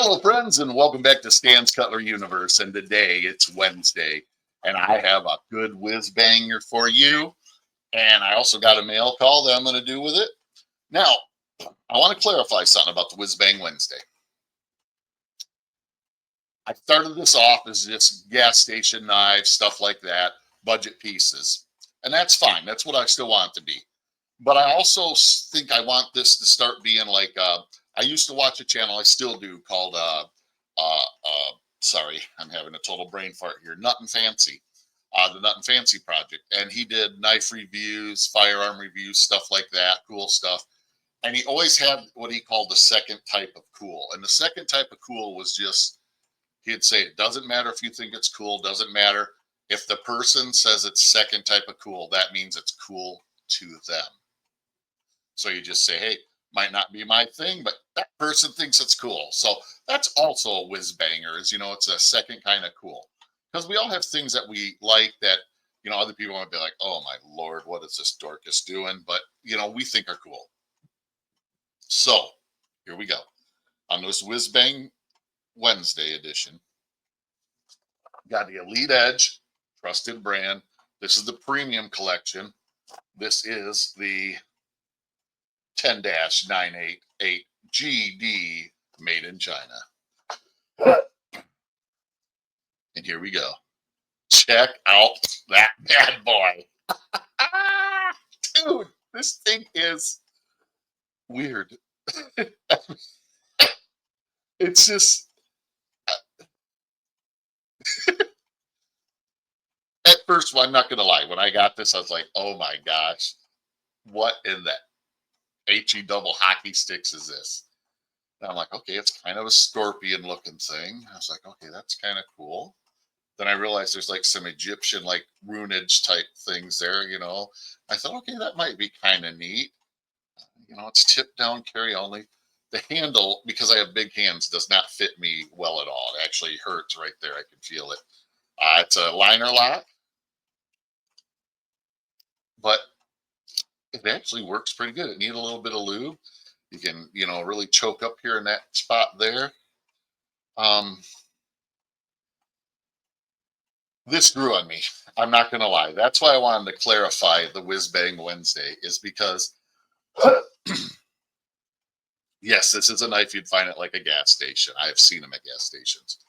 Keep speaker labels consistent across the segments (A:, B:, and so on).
A: Hello, friends, and welcome back to Stan's Cutlery Universe. And today it's Wednesday, and I have a good Wizbanger for you. And I also got a mail call that I'm going to do with it. Now, I want to clarify something about the Wizbang Wednesday. I started this off as just gas station knives, stuff like that, budget pieces. And that's fine. That's what I still want it to be. But I also think I want this to start being like, I used to watch a channel, I still do, called, sorry, I'm having a total brain fart here, Nut and Fancy, the Nut and Fancy Project. And he did knife reviews, firearm reviews, stuff like that, cool stuff. And he always had what he called the second type of cool. And the second type of cool was just, he'd say, it doesn't matter if you think it's cool, doesn't matter. If the person says it's second type of cool, that means it's cool to them. So you just say, hey, might not be my thing, but that person thinks it's cool. So that's also a Wizbanger, is, it's a second kind of cool. Because we all have things that we like that, other people might be like, oh my Lord, what is this Dorcas doing? But, we think are cool. So here we go. On this Wizbang Wednesday edition, got the Elite Edge, trusted brand. This is the premium collection. This is the 10-988 GD made in China. And here we go. Check out that bad boy. Dude, this thing is weird. It's just, at first, well, I'm not going to lie. When I got this, I was like, oh my gosh, what in the HE double hockey sticks is this? And I'm like, okay, it's kind of a scorpion looking thing. I was like, okay, that's kind of cool. Then I realized there's like some Egyptian like runage type things there, I thought, okay, that might be kind of neat. It's tip down carry only. The handle, because I have big hands, does not fit me well at all. It actually hurts right there. I can feel it. It's a liner lock, but it actually works pretty good. It needs a little bit of lube. You can, really choke up here in that spot there. This grew on me. I'm not going to lie. That's why I wanted to clarify the Wizbang Wednesday, is because, yes, this is a knife you'd find at like a gas station. I have seen them at gas stations.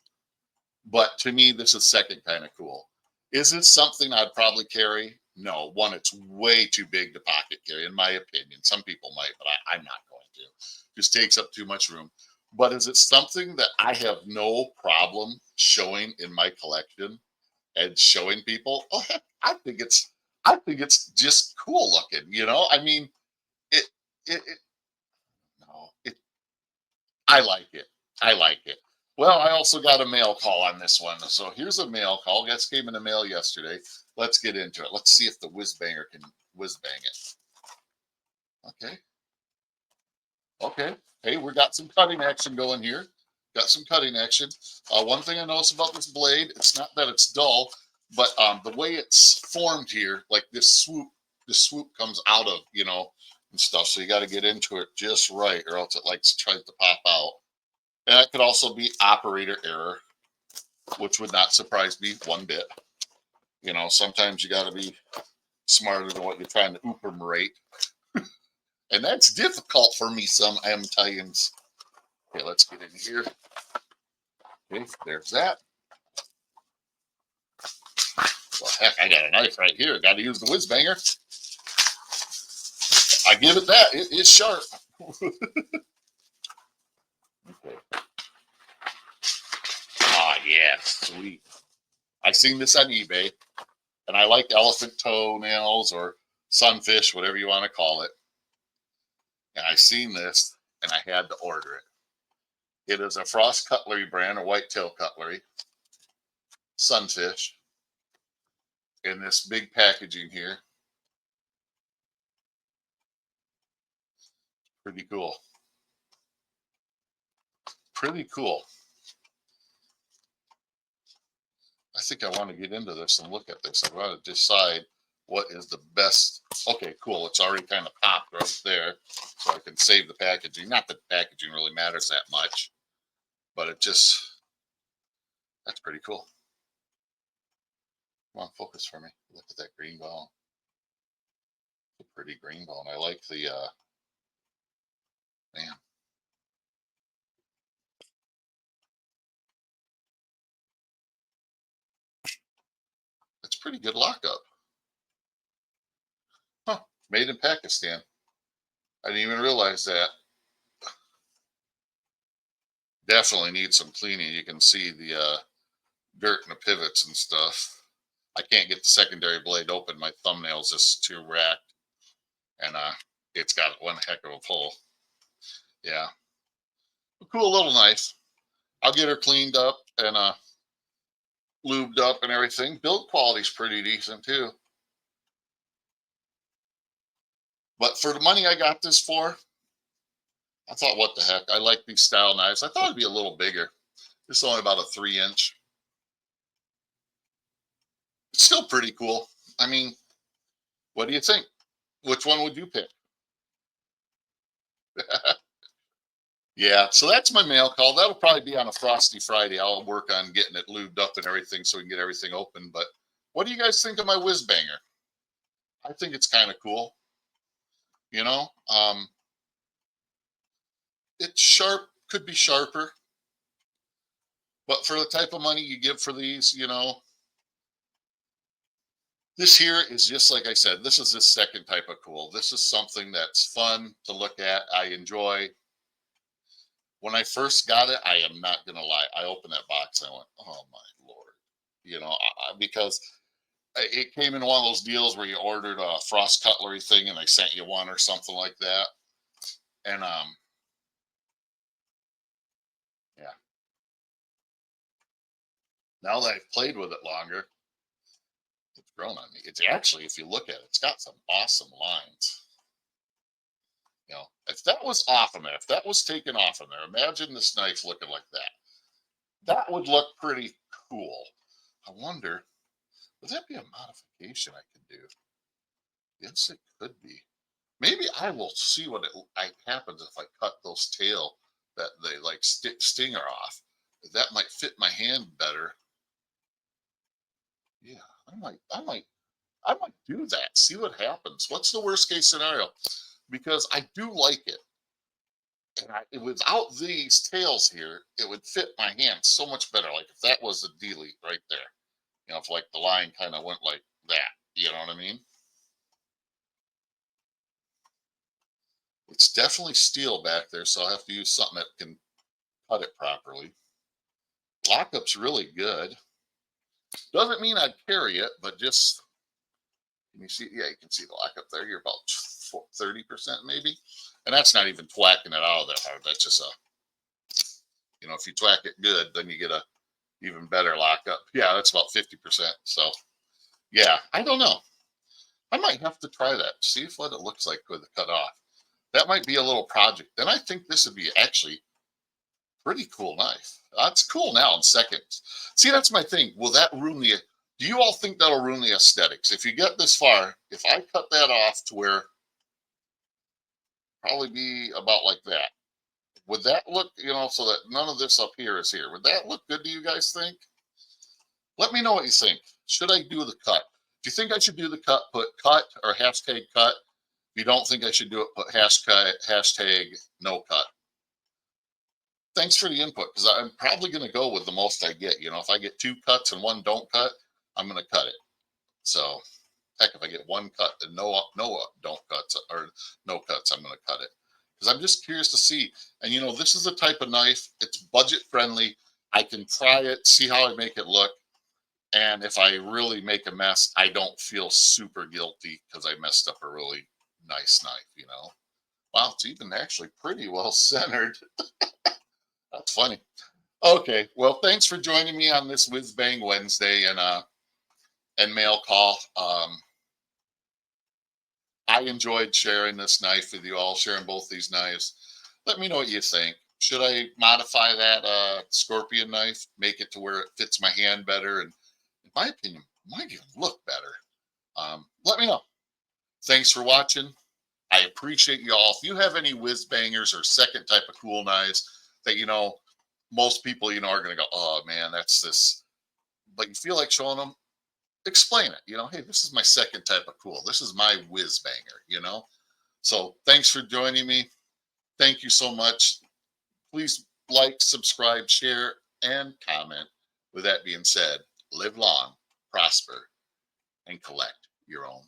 A: But to me, this is second kind of cool. Is it something I'd probably carry? No. One, it's way too big to pocket carry, in my opinion. Some people might, but I'm not going to. Just takes up too much room. But is it something that I have no problem showing in my collection and showing people? Oh, heck, I think it's just cool looking. I mean, I like it. I like it. Well, I also got a mail call on this one. So here's a mail call. Guess came in the mail yesterday. Let's get into it. Let's see if the Wizbanger can whiz-bang it. Okay. Okay. Hey, we got some cutting action going here. Got some cutting action. One thing I notice about this blade, it's not that it's dull, but the way it's formed here, like this swoop comes out of, and stuff. So you got to get into it just right, or else it tries to pop out. And that could also be operator error, which would not surprise me one bit. Sometimes you got to be smarter than what you're trying to operate. And that's difficult for me sometimes. Okay, let's get in here. Okay, there's that. Well, heck, I got a knife right here. Got to use the Wizbanger. I give it that. It is sharp. Okay. Ah, yeah, sweet. I seen this on eBay, and I like elephant toenails or sunfish, whatever you want to call it. And I seen this, and I had to order it. It is a Frost Cutlery brand, a whitetail cutlery, sunfish, in this big packaging here. Pretty cool. Pretty cool. I think I want to get into this and look at this. I want to decide what is the best. Okay, cool. It's already kind of popped right there, so I can save the packaging. Not that the packaging really matters that much, but that's pretty cool. Come on, focus for me. Look at that green bone. It's a pretty green bone. I like the, man, that's pretty good lockup. Huh, made in Pakistan. I didn't even realize that. Definitely needs some cleaning. You can see the dirt in the pivots and stuff. I can't get the secondary blade open. My thumbnail's just too racked, and it's got one heck of a pull. Yeah, a cool little knife. I'll get her cleaned up and lubed up and everything. Build quality's pretty decent too. But for the money I got this for, I thought, what the heck? I like these style knives. I thought it'd be a little bigger. It's only about a 3-inch. It's still pretty cool. I mean, what do you think? Which one would you pick? Yeah, so that's my mail call. That'll probably be on a frosty Friday. I'll work on getting it lubed up and everything so we can get everything open. But what do you guys think of my Wizbanger? I think it's kind of cool. You know, it's sharp, could be sharper, but for the type of money you give for these, this here is just like I said, this is the second type of cool. This is something that's fun to look at. I enjoy. When I first got it, I am not going to lie. I opened that box and I went, oh my Lord. Because it came in one of those deals where you ordered a frost cutlery thing and they sent you one or something like that. And yeah, now that I've played with it longer, it's grown on me. It's actually, if you look at it, it's got some awesome lines. If that was off in there, if that was taken off in there, imagine this knife looking like that. That would look pretty cool. I wonder, would that be a modification I could do? Yes, it could be. Maybe I will see what happens if I cut those tail that they like stinger off. That might fit my hand better. Yeah, I might do that. See what happens. What's the worst case scenario? Because I do like it. And without these tails here, it would fit my hand so much better. Like if that was a delete right there, if like the line kind of went like that, you know what I mean? It's definitely steel back there, so I'll have to use something that can cut it properly. Lockup's really good. Doesn't mean I'd carry it, but just, can you see? Yeah, you can see the lockup there. You're about 30% maybe. And that's not even twacking it out of there hard. That's just if you twack it good, then you get a even better lockup. Yeah, that's about 50%. So yeah, I don't know. I might have to try that. See what it looks like with it cut off. That might be a little project. Then I think this would be actually pretty cool knife. That's cool now in seconds. See, that's my thing. Will that ruin the? Do you all think that'll ruin the aesthetics? If you get this far, if I cut that off to where probably be about like that, would that look, so that none of this up here is here? Would that look good to you guys think? Let me know what you think. Should I do the cut? If you think I should do the cut, put cut or hashtag cut. If you don't think I should do it, put hashtag no cut. Thanks for the input, because I'm probably going to go with the most I get. If I get 2 cuts and 1 don't cut, I'm going to cut it. So, heck, if I get 1 cut and no don't cuts or no cuts, I'm going to cut it. Because I'm just curious to see. And this is the type of knife. It's budget friendly. I can try it, see how I make it look. And if I really make a mess, I don't feel super guilty because I messed up a really nice knife. Wow, it's even actually pretty well centered. That's funny. Okay, well, thanks for joining me on this Wizbang Wednesday and mail call. I enjoyed sharing this knife with you all, sharing both these knives. Let me know what you think. Should I modify that scorpion knife, make it to where it fits my hand better, and in my opinion, might even look better? Let me know. Thanks for watching. I appreciate you all. If you have any whiz bangers or second type of cool knives that most people, are going to go, oh man, that's this. But you feel like showing them, explain it. Hey, this is my second type of cool. This is my Wizbanger. So thanks for joining me. Thank you so much. Please like, subscribe, share, and comment. With that being said, live long, prosper, and collect your own.